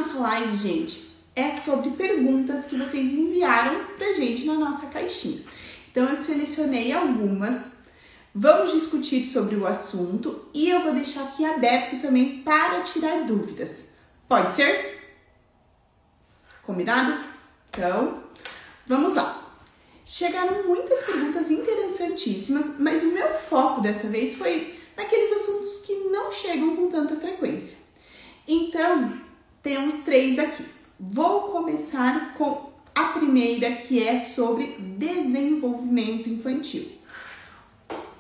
nossa live, gente, é sobre perguntas que vocês enviaram pra gente na nossa caixinha. Então, eu selecionei algumas, vamos discutir sobre o assunto e eu vou deixar aqui aberto também para tirar dúvidas. Pode ser? Combinado? Então, vamos lá. Chegaram muitas perguntas interessantíssimas, mas o meu foco dessa vez foi naqueles assuntos que não chegam com tanta frequência. Então, temos 3 aqui. Vou começar com a primeira, que é sobre desenvolvimento infantil.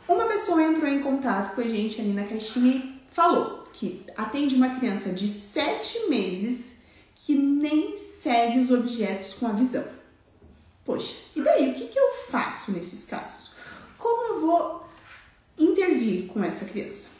Uma pessoa entrou em contato com a gente ali na caixinha e falou que atende uma criança de 7 meses que nem segue os objetos com a visão. Poxa, e daí? O que eu faço nesses casos? Como eu vou intervir com essa criança?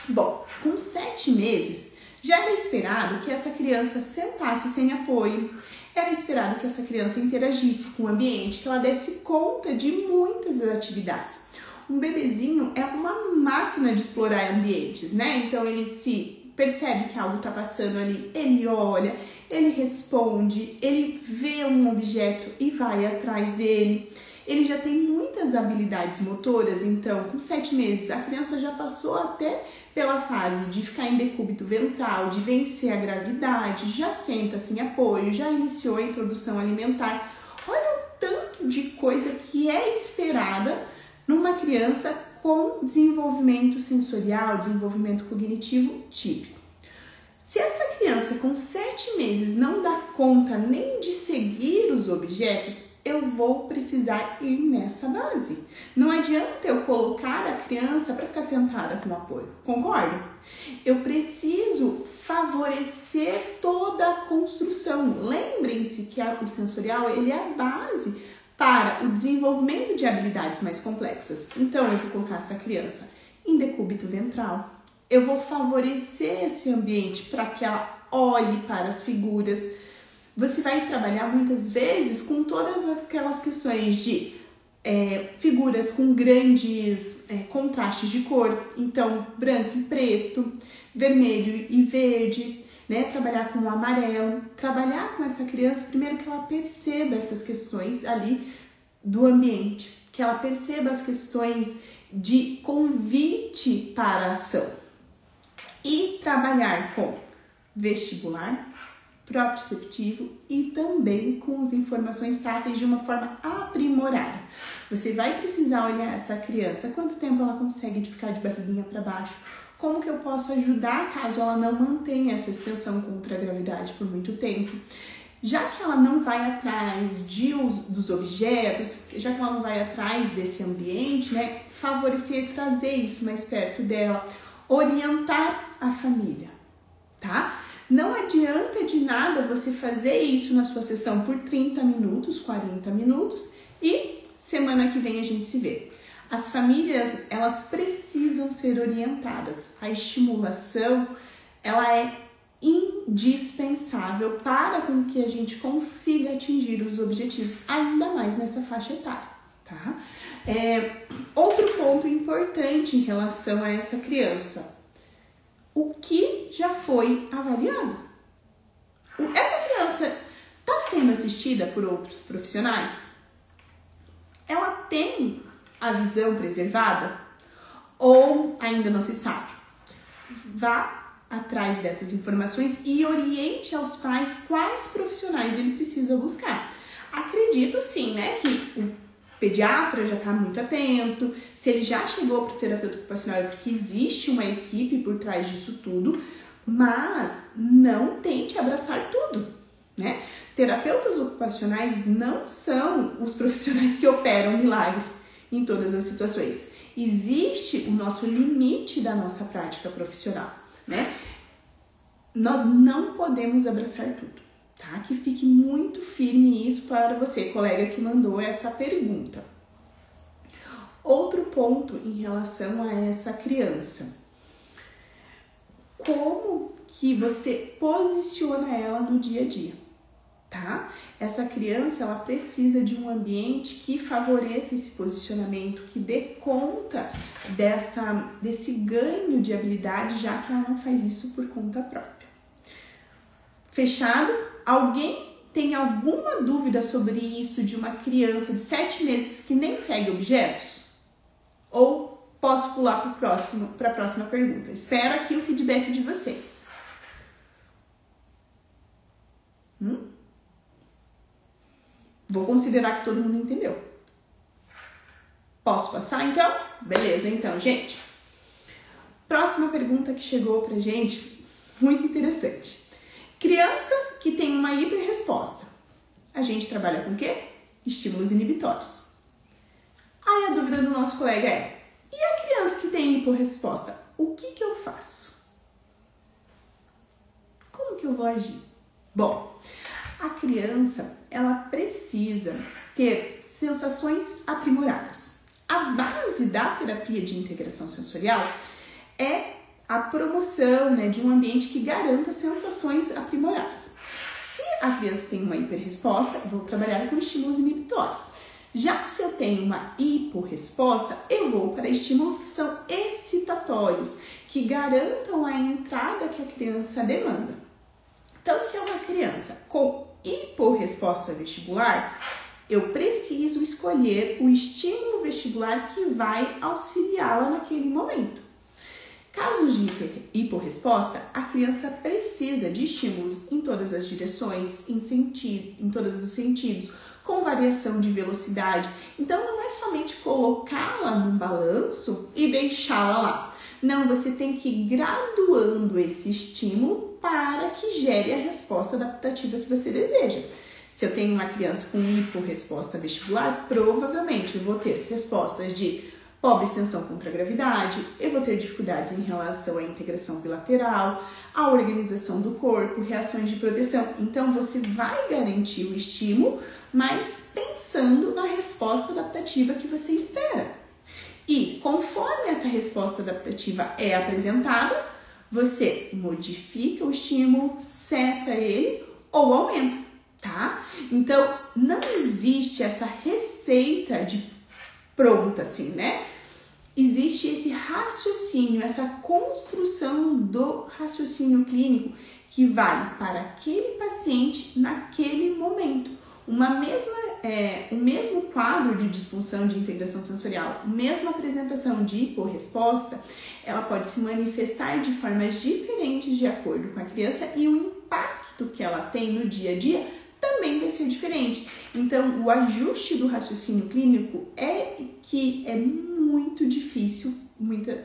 Bom, com 7 meses, já era esperado que essa criança sentasse sem apoio, era esperado que essa criança interagisse com o ambiente, que ela desse conta de muitas atividades. Um bebezinho é uma máquina de explorar ambientes, né? Então, ele se percebe que algo está passando ali, ele olha, ele responde, ele vê um objeto e vai atrás dele. Ele já tem muitas habilidades motoras, então com 7 meses a criança já passou até pela fase de ficar em decúbito ventral, de vencer a gravidade, já senta sem apoio, já iniciou a introdução alimentar. Olha o tanto de coisa que é esperada numa criança com desenvolvimento sensorial, desenvolvimento cognitivo típico. Se essa criança com 7 meses não dá conta nem de seguir os objetos, eu vou precisar ir nessa base. Não adianta eu colocar a criança para ficar sentada com apoio, concorda? Eu preciso favorecer toda a construção. Lembrem-se que o sensorial ele é a base para o desenvolvimento de habilidades mais complexas. Então, eu vou colocar essa criança em decúbito ventral. Eu vou favorecer esse ambiente para que ela olhe para as figuras. Você vai trabalhar muitas vezes com todas aquelas questões de figuras com grandes contrastes de cor. Então, branco e preto, vermelho e verde, né? Trabalhar com o amarelo. Trabalhar com essa criança, primeiro que ela perceba essas questões ali do ambiente. Que ela perceba as questões de convite para a ação. E trabalhar com vestibular, proprioceptivo e também com as informações táteis de uma forma aprimorada. Você vai precisar olhar essa criança, quanto tempo ela consegue ficar de barriguinha para baixo, como que eu posso ajudar caso ela não mantenha essa extensão contra a gravidade por muito tempo. Já que ela não vai atrás dos objetos, já que ela não vai atrás desse ambiente, né, favorecer, trazer isso mais perto dela, orientar a família, tá? Não adianta de nada você fazer isso na sua sessão por 30 minutos, 40 minutos e semana que vem a gente se vê. As famílias, elas precisam ser orientadas. A estimulação, ela é indispensável para com que a gente consiga atingir os objetivos, ainda mais nessa faixa etária, tá? Outro ponto importante em relação a essa criança, o que já foi avaliado? Essa criança está sendo assistida por outros profissionais? Ela tem a visão preservada? Ou ainda não se sabe? Vá atrás dessas informações e oriente aos pais quais profissionais ele precisa buscar. Acredito sim, né, que o pediatra já está muito atento, se ele já chegou para o terapeuta ocupacional é porque existe uma equipe por trás disso tudo, mas não tente abraçar tudo, né? Terapeutas ocupacionais não são os profissionais que operam milagre em todas as situações. Existe o nosso limite da nossa prática profissional, né? Nós não podemos abraçar tudo. Tá? Que fique muito firme isso para você, colega que mandou essa pergunta. Outro ponto em relação a essa criança. Como que você posiciona ela no dia a dia, tá? Essa criança, ela precisa de um ambiente que favoreça esse posicionamento, que dê conta desse ganho de habilidade, já que ela não faz isso por conta própria. Fechado? Alguém tem alguma dúvida sobre isso de uma criança de 7 meses que nem segue objetos? Ou posso pular para a próxima pergunta? Espero aqui o feedback de vocês. Vou considerar que todo mundo entendeu. Posso passar, então? Beleza, então, gente. Próxima pergunta que chegou pra gente, muito interessante. Criança que tem uma hiperresposta. A gente trabalha com o quê? Estímulos inibitórios. Aí a dúvida do nosso colega é: e a criança que tem hiporresposta? O que eu faço? Como que eu vou agir? Bom, a criança, ela precisa ter sensações aprimoradas. A base da terapia de integração sensorial é a promoção, né, de um ambiente que garanta sensações aprimoradas. Se a criança tem uma hiperresposta, eu vou trabalhar com estímulos inibitórios. Já se eu tenho uma hiporresposta, eu vou para estímulos que são excitatórios, que garantam a entrada que a criança demanda. Então, se é uma criança com hiporresposta vestibular, eu preciso escolher o estímulo vestibular que vai auxiliá-la naquele momento. Casos de hiporresposta, a criança precisa de estímulos em todas as direções, em todos os sentidos, com variação de velocidade. Então, não é somente colocá-la num balanço e deixá-la lá. Não, você tem que ir graduando esse estímulo para que gere a resposta adaptativa que você deseja. Se eu tenho uma criança com hiporresposta vestibular, provavelmente eu vou ter respostas de pobre extensão contra a gravidade, eu vou ter dificuldades em relação à integração bilateral, à organização do corpo, reações de proteção. Então, você vai garantir o estímulo, mas pensando na resposta adaptativa que você espera. E, conforme essa resposta adaptativa é apresentada, você modifica o estímulo, cessa ele ou aumenta, tá? Então, não existe essa receita de pronta, assim, né? Existe esse raciocínio, essa construção do raciocínio clínico que vai para aquele paciente naquele momento. O mesmo quadro de disfunção de integração sensorial, mesma apresentação de hiporresposta, ela pode se manifestar de formas diferentes de acordo com a criança e o impacto que ela tem no dia a dia também vai ser diferente. Então, o ajuste do raciocínio clínico é muito difícil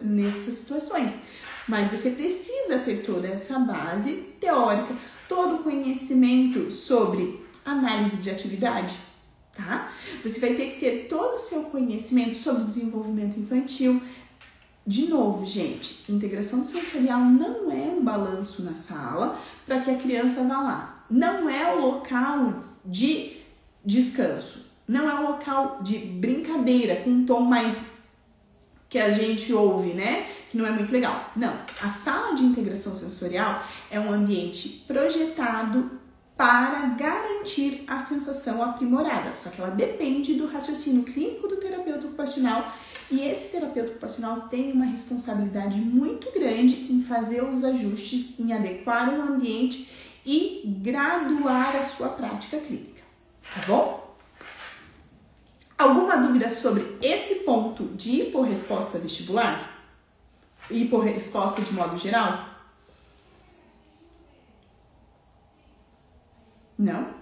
nessas situações. Mas você precisa ter toda essa base teórica, todo o conhecimento sobre análise de atividade, tá? Você vai ter que ter todo o seu conhecimento sobre desenvolvimento infantil. De novo, gente, integração sensorial não é um balanço na sala para que a criança vá lá. Não é o local de descanso. Não é o local de brincadeira com um tom mais que a gente ouve, né? Que não é muito legal. Não. A sala de integração sensorial é um ambiente projetado para garantir a sensação aprimorada. Só que ela depende do raciocínio clínico do terapeuta ocupacional. E esse terapeuta ocupacional tem uma responsabilidade muito grande em fazer os ajustes, em adequar o ambiente e graduar a sua prática clínica, tá bom? Alguma dúvida sobre esse ponto de hiporresposta vestibular? Hiporresposta de modo geral? Não?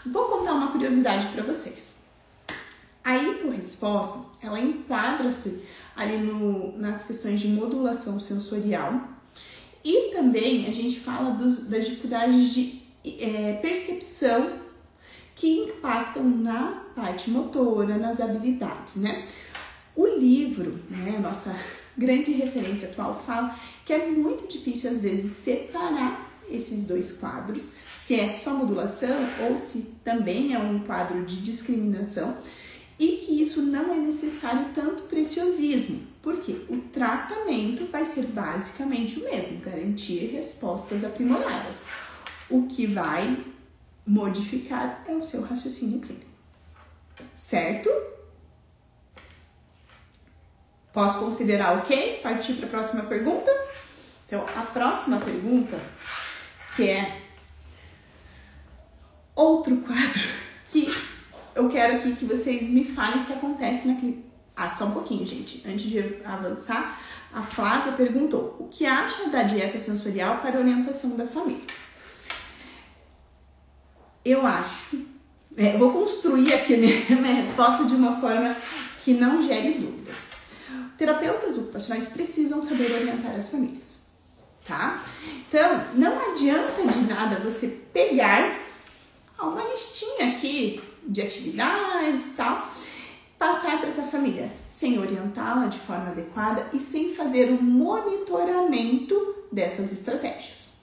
Vou contar uma curiosidade para vocês. A hiporresposta, ela enquadra-se ali nas questões de modulação sensorial e também a gente fala das dificuldades de percepção que impactam na parte motora, nas habilidades, né? O livro, né, a nossa grande referência atual, fala que é muito difícil às vezes separar esses dois quadros, se é só modulação ou se também é um quadro de discriminação, e que isso não é necessário tanto preciosismo, porque o tratamento vai ser basicamente o mesmo, garantir respostas aprimoradas. O que vai modificar é o seu raciocínio clínico, certo? Posso considerar ok? Partir para a próxima pergunta? Então, a próxima pergunta que é outro quadro que eu quero aqui que vocês me falem se acontece naquele... só um pouquinho, gente. Antes de avançar, a Flávia perguntou: o que acha da dieta sensorial para orientação da família? Eu acho... vou construir aqui a minha resposta de uma forma que não gere dúvidas. Terapeutas ocupacionais precisam saber orientar as famílias, tá? Então, não adianta de nada você pegar uma listinha aqui de atividades e tal, passar para essa família sem orientá-la de forma adequada e sem fazer o monitoramento dessas estratégias.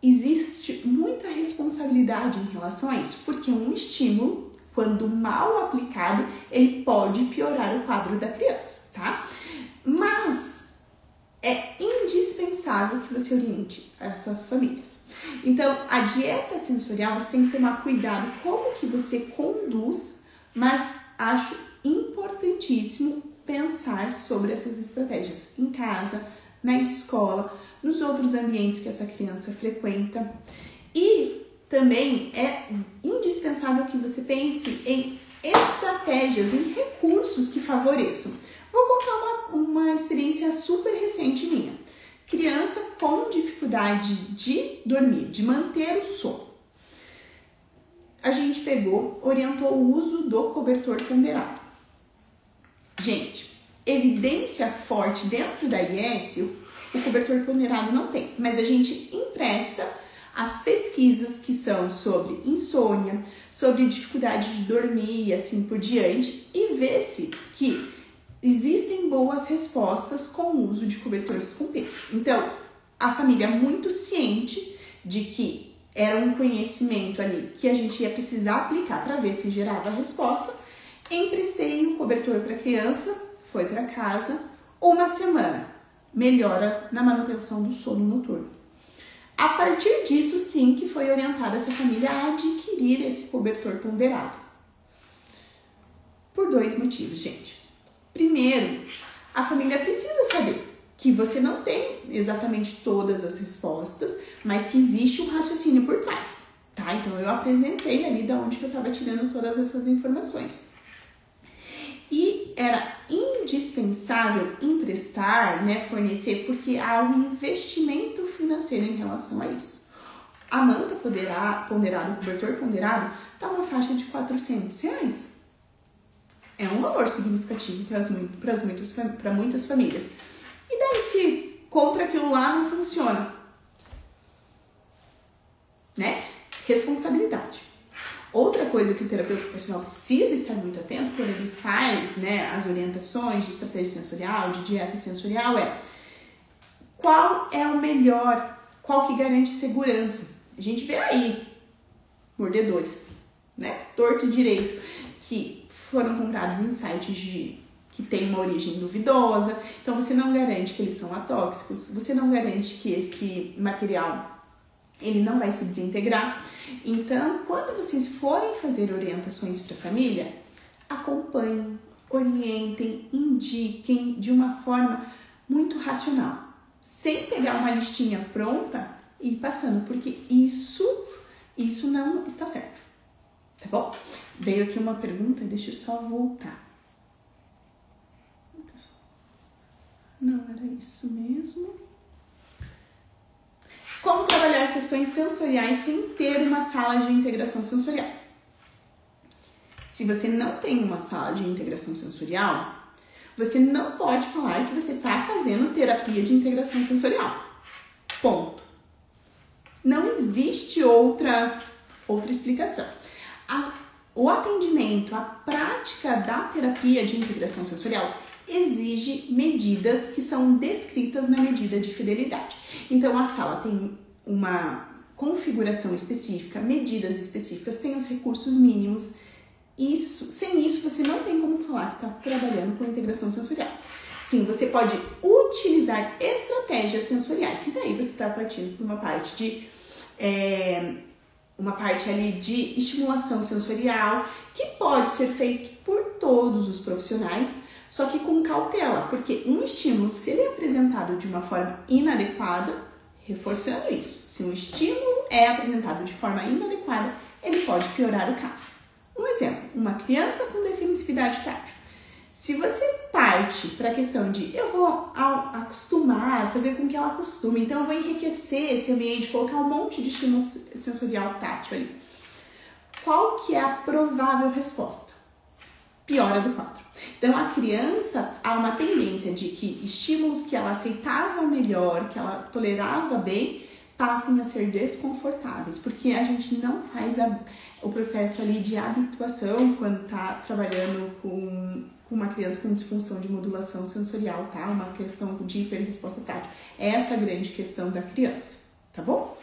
Existe muita responsabilidade em relação a isso, porque um estímulo, quando mal aplicado, ele pode piorar o quadro da criança, tá? Mas é indispensável que você oriente essas famílias. Então, a dieta sensorial, você tem que tomar cuidado como que você conduz, mas acho importantíssimo pensar sobre essas estratégias em casa, na escola, nos outros ambientes que essa criança frequenta. E também é indispensável que você pense em estratégias, em recursos que favoreçam. Vou contar uma experiência super recente minha. Criança com dificuldade de dormir, de manter o sono. A gente orientou o uso do cobertor ponderado. Gente, evidência forte dentro da IES, o cobertor ponderado não tem, mas a gente empresta as pesquisas que são sobre insônia, sobre dificuldade de dormir e assim por diante, e vê-se que existem boas respostas com o uso de cobertores com peso. Então, a família muito ciente de que era um conhecimento ali que a gente ia precisar aplicar para ver se gerava resposta, emprestei o cobertor para a criança, foi para casa, uma semana, melhora na manutenção do sono noturno. A partir disso, sim, que foi orientada essa família a adquirir esse cobertor ponderado. Por 2 motivos, gente. Primeiro, a família precisa saber que você não tem exatamente todas as respostas, mas que existe um raciocínio por trás, tá? Então, eu apresentei ali de onde que eu estava tirando todas essas informações. E era indispensável emprestar, fornecer, porque há um investimento financeiro em relação a isso. A manta ponderada, o cobertor ponderado, está uma faixa de R$400. É um valor significativo para muitas famílias. E daí se compra aquilo lá, não funciona, né? Responsabilidade. Outra coisa que o terapeuta ocupacional precisa estar muito atento quando ele faz, as orientações de estratégia sensorial, de dieta sensorial, é qual é o melhor, qual que garante segurança. A gente vê aí mordedores, torto e direito, que foram comprados em sites que tem uma origem duvidosa, então você não garante que eles são atóxicos, você não garante que esse material ele não vai se desintegrar. Então, quando vocês forem fazer orientações para a família, acompanhem, orientem, indiquem de uma forma muito racional, sem pegar uma listinha pronta e ir passando, porque isso não está certo, tá bom? Veio aqui uma pergunta, deixa eu só voltar. Não era isso mesmo. Como trabalhar questões sensoriais sem ter uma sala de integração sensorial? Se você não tem uma sala de integração sensorial, você não pode falar que você está fazendo terapia de integração sensorial. Ponto. Não existe outra explicação. O atendimento, a prática da terapia de integração sensorial exige medidas que são descritas na medida de fidelidade. Então, a sala tem uma configuração específica, medidas específicas, tem os recursos mínimos. Sem isso, você não tem como falar que está trabalhando com integração sensorial. Sim, você pode utilizar estratégias sensoriais. E daí você está partindo para uma parte ali de estimulação sensorial, que pode ser feito por todos os profissionais, só que com cautela, porque um estímulo, se ele é apresentado de uma forma inadequada, Reforçando isso, se um estímulo é apresentado de forma inadequada, ele pode piorar o caso. Um exemplo, uma criança com defensividade tátil. Se você parte para a questão de eu vou acostumar, fazer com que ela acostume, então eu vou enriquecer esse ambiente, colocar um monte de estímulo sensorial tátil ali. Qual que é a provável resposta? Piora do quadro. Então a criança, há uma tendência de que estímulos que ela aceitava melhor, que ela tolerava bem, passem a ser desconfortáveis, porque a gente não faz o processo ali de habituação quando está trabalhando com uma criança com disfunção de modulação sensorial, tá? Uma questão de hiperresposta tátil. É essa a grande questão da criança, tá bom?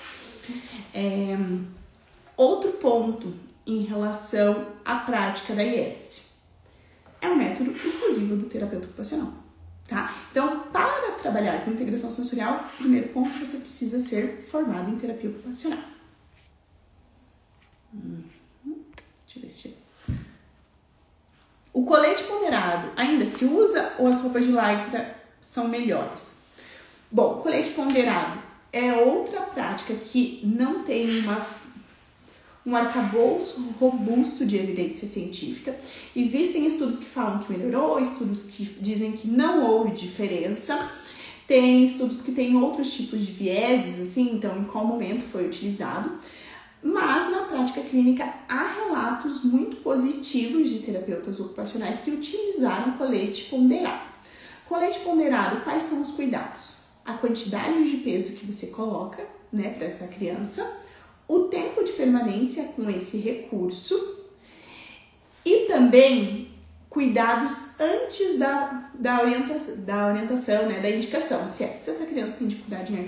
Outro ponto em relação à prática da IS. É um método exclusivo do terapeuta ocupacional, tá? Então, para trabalhar com integração sensorial, primeiro ponto, você precisa ser formado em terapia ocupacional. Deixa eu ver se chega. O colete ponderado ainda se usa ou as roupas de lycra são melhores? Bom, colete ponderado é outra prática que não tem um arcabouço robusto de evidência científica. Existem estudos que falam que melhorou, estudos que dizem que não houve diferença. Tem estudos que têm outros tipos de vieses, assim, então em qual momento foi utilizado. Mas na prática clínica há relatos muito positivos de terapeutas ocupacionais que utilizaram colete ponderado. Colete ponderado, quais são os cuidados? A quantidade de peso que você coloca, né, para essa criança, o tempo de permanência com esse recurso e também cuidados antes da orientação, né, da indicação. Se essa criança tem dificuldade em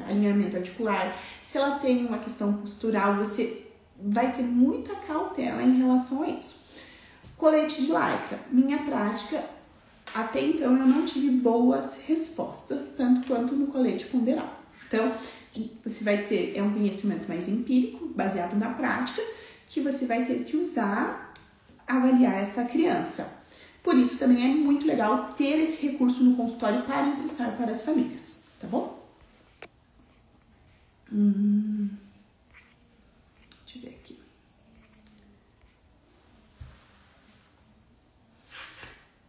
alinhamento articular, se ela tem uma questão postural, você vai ter muita cautela em relação a isso. Colete de lycra. Minha prática, até então, eu não tive boas respostas, tanto quanto no colete ponderado. Então, você vai ter um conhecimento mais empírico, baseado na prática, que você vai ter que usar, avaliar essa criança. Por isso também é muito legal ter esse recurso no consultório para emprestar para as famílias, tá bom? Deixa eu ver aqui.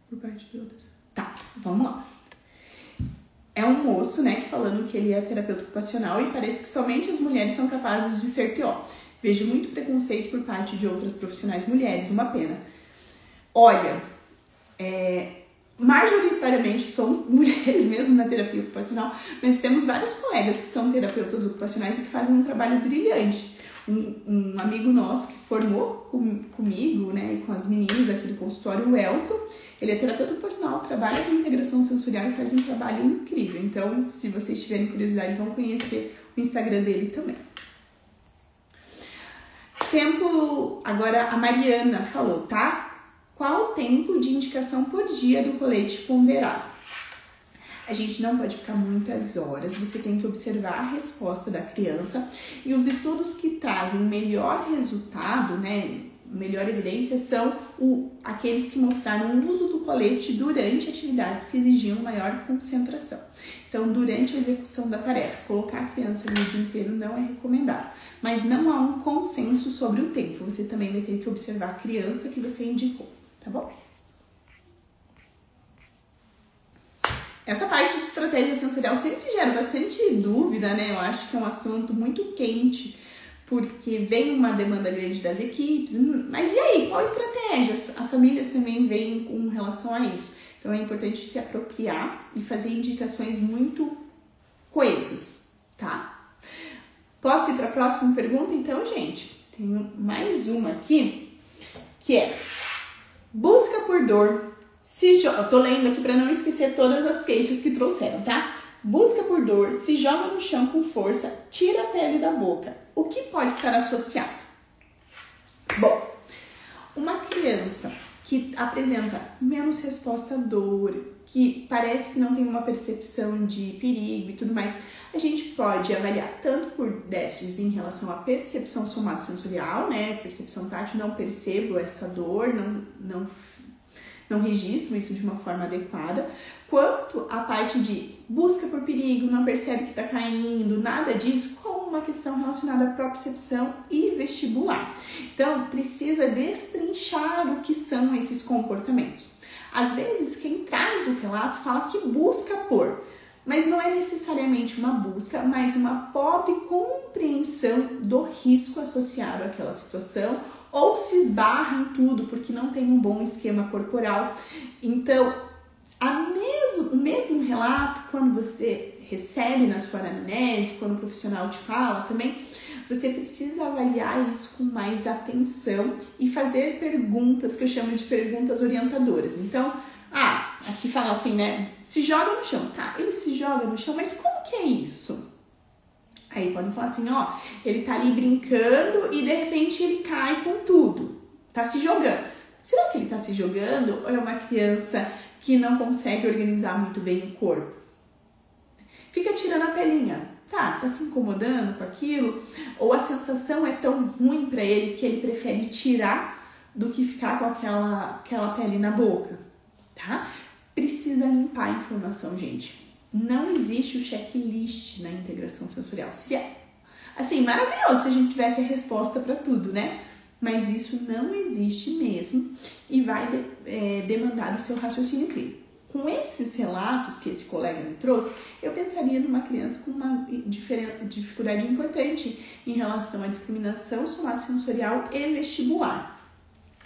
Por parte de outras. Tá, vamos lá. É um moço, né, que falando que ele é terapeuta ocupacional e parece que somente as mulheres são capazes de ser TO. Vejo muito preconceito por parte de outras profissionais mulheres, uma pena. Olha, majoritariamente somos mulheres mesmo na terapia ocupacional, mas temos vários colegas que são terapeutas ocupacionais e que fazem um trabalho brilhante. Um amigo nosso que formou comigo, né, e com as meninas aqui do consultório, o Elton, ele é terapeuta ocupacional, trabalha com integração sensorial e faz um trabalho incrível. Então, se vocês tiverem curiosidade, vão conhecer o Instagram dele também. Tempo, agora a Mariana falou, tá? Qual o tempo de indicação por dia do colete ponderado? A gente não pode ficar muitas horas, você tem que observar a resposta da criança e os estudos que trazem melhor resultado, né, melhor evidência, são aqueles que mostraram o uso do colete durante atividades que exigiam maior concentração. Então, durante a execução da tarefa, colocar a criança ali o dia inteiro não é recomendado, mas não há um consenso sobre o tempo, você também vai ter que observar a criança que você indicou, tá bom? Essa parte de estratégia sensorial sempre gera bastante dúvida, né? Eu acho que é um assunto muito quente, porque vem uma demanda grande das equipes. Mas e aí, qual estratégia? As famílias também vêm com relação a isso. Então é importante se apropriar e fazer indicações muito coesas, tá? Posso ir para a próxima pergunta, então, gente? Tenho mais uma aqui, que é: busca por dor. Eu tô lendo aqui para não esquecer todas as queixas que trouxeram, tá? Busca por dor, se joga no chão com força, tira a pele da boca. O que pode estar associado? Bom, uma criança que apresenta menos resposta à dor, que parece que não tem uma percepção de perigo e tudo mais, a gente pode avaliar tanto por déficits em relação à percepção somatosensorial, né? Percepção tátil, não percebo essa dor, não registram isso de uma forma adequada, quanto a parte de busca por perigo, não percebe que está caindo, nada disso, como uma questão relacionada à propriocepção e vestibular. Então, precisa destrinchar o que são esses comportamentos. Às vezes, quem traz o relato fala que busca por, mas não é necessariamente uma busca, mas uma pobre compreensão do risco associado àquela situação, ou se esbarra em tudo porque não tem um bom esquema corporal. Então, o mesmo relato, quando você recebe na sua anamnese, quando o profissional te fala também, você precisa avaliar isso com mais atenção e fazer perguntas que eu chamo de perguntas orientadoras. Então, aqui fala assim, né? Se joga no chão. Tá, ele se joga no chão, mas como que é isso? Aí podem falar assim, ele tá ali brincando e de repente ele cai com tudo. Tá se jogando. Será que ele tá se jogando ou é uma criança que não consegue organizar muito bem o corpo? Fica tirando a pelinha. Tá se incomodando com aquilo? Ou a sensação é tão ruim para ele que ele prefere tirar do que ficar com aquela pele na boca, tá? Precisa limpar a informação, gente. Não existe o checklist na integração sensorial. Seria, assim, maravilhoso se a gente tivesse a resposta para tudo, né? Mas isso não existe mesmo e vai demandar o seu raciocínio clínico. Com esses relatos que esse colega me trouxe, eu pensaria numa criança com uma dificuldade importante em relação à discriminação somatosensorial e vestibular.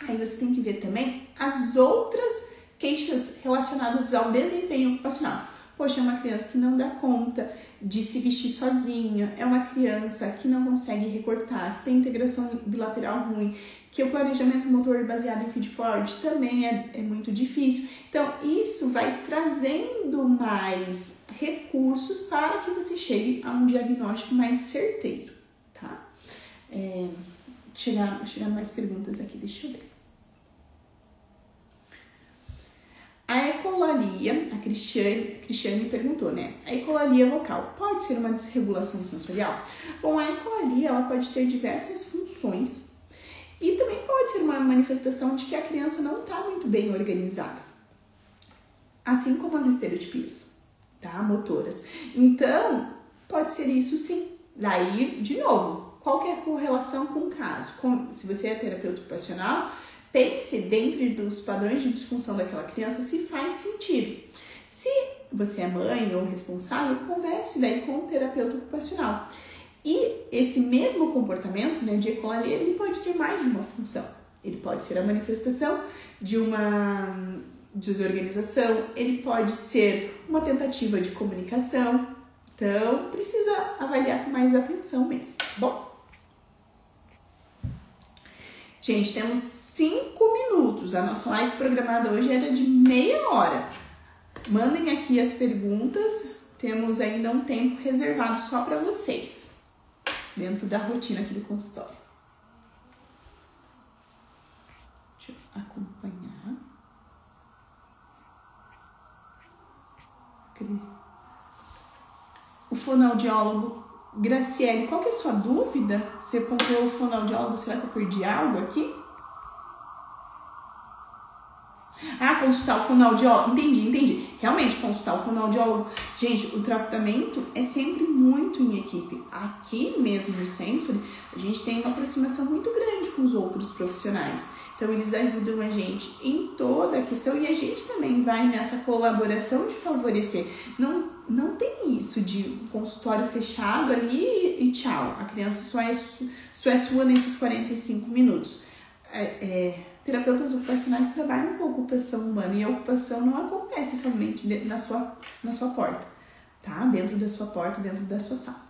Aí você tem que ver também as outras queixas relacionadas ao desempenho ocupacional. Poxa, é uma criança que não dá conta de se vestir sozinha, é uma criança que não consegue recortar, que tem integração bilateral ruim, que o planejamento motor baseado em feed-forward também é muito difícil. Então, isso vai trazendo mais recursos para que você chegue a um diagnóstico mais certeiro, tá? Chegar mais perguntas aqui, deixa eu ver. A ecolalia, a Cristiane perguntou, né? A ecolalia vocal pode ser uma desregulação sensorial? Bom, a ecolalia ela pode ter diversas funções e também pode ser uma manifestação de que a criança não está muito bem organizada, assim como as estereotipias, tá? Motoras. Então, pode ser isso sim. Daí, de novo, qual que é a correlação com o caso? Se você é terapeuta ocupacional, pense dentro dos padrões de disfunção daquela criança se faz sentido. Se você é mãe ou responsável, converse daí com o terapeuta ocupacional. E esse mesmo comportamento, né, de ecolalia, ele pode ter mais de uma função. Ele pode ser a manifestação de uma desorganização, ele pode ser uma tentativa de comunicação. Então, precisa avaliar com mais atenção mesmo. Bom, gente, temos 5 minutos. A nossa live programada hoje era de meia hora. Mandem aqui as perguntas. Temos ainda um tempo reservado só para vocês, dentro da rotina aqui do consultório. Deixa eu acompanhar. O fonoaudiólogo Graciele, qual que é a sua dúvida? Você pontuou o fonoaudiólogo, será que eu perdi algo aqui? Consultar o fonoaudiólogo. Entendi. Realmente, consultar o fonoaudiólogo. Gente, o tratamento é sempre muito em equipe. Aqui mesmo no Sensory, a gente tem uma aproximação muito grande com os outros profissionais. Então, eles ajudam a gente em toda a questão e a gente também vai nessa colaboração de favorecer. Não tem isso de consultório fechado ali e tchau. A criança só é sua nesses 45 minutos. Terapeutas ocupacionais trabalham com a ocupação humana e a ocupação não acontece somente na sua porta, tá? Dentro da sua porta, dentro da sua sala.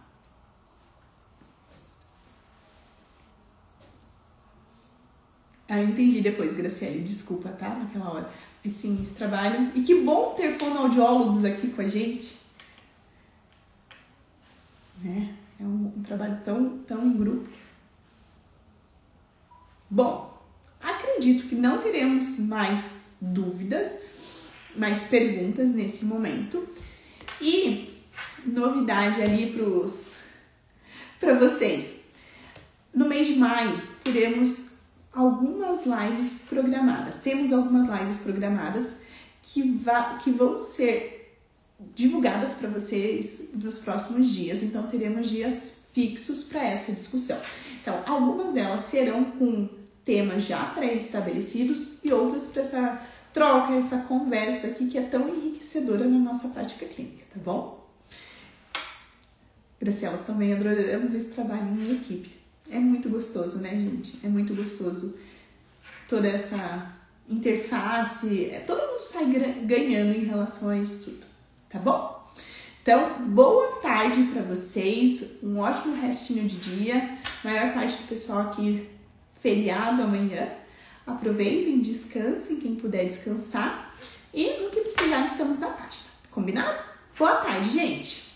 Eu entendi depois, Graciele, desculpa, tá? Naquela hora. Mas sim, eles trabalham. E que bom ter fonoaudiólogos aqui com a gente. Né? É um trabalho tão em grupo. Bom, acredito que não teremos mais dúvidas, mais perguntas nesse momento. E novidade ali para vocês. No mês de maio, teremos algumas lives programadas. Temos algumas lives programadas que vão ser divulgadas para vocês nos próximos dias. Então, teremos dias fixos para essa discussão. Então, algumas delas serão com temas já pré-estabelecidos e outras para essa troca, essa conversa aqui que é tão enriquecedora na nossa prática clínica, tá bom? Graciela, também adoramos esse trabalho em equipe. É muito gostoso, né, gente? É muito gostoso toda essa interface. Todo mundo sai ganhando em relação a isso tudo, tá bom? Então, boa tarde para vocês. Um ótimo restinho de dia. A maior parte do pessoal aqui, feriado amanhã. Aproveitem, descansem, quem puder descansar. E no que precisar, estamos na página. Combinado? Boa tarde, gente!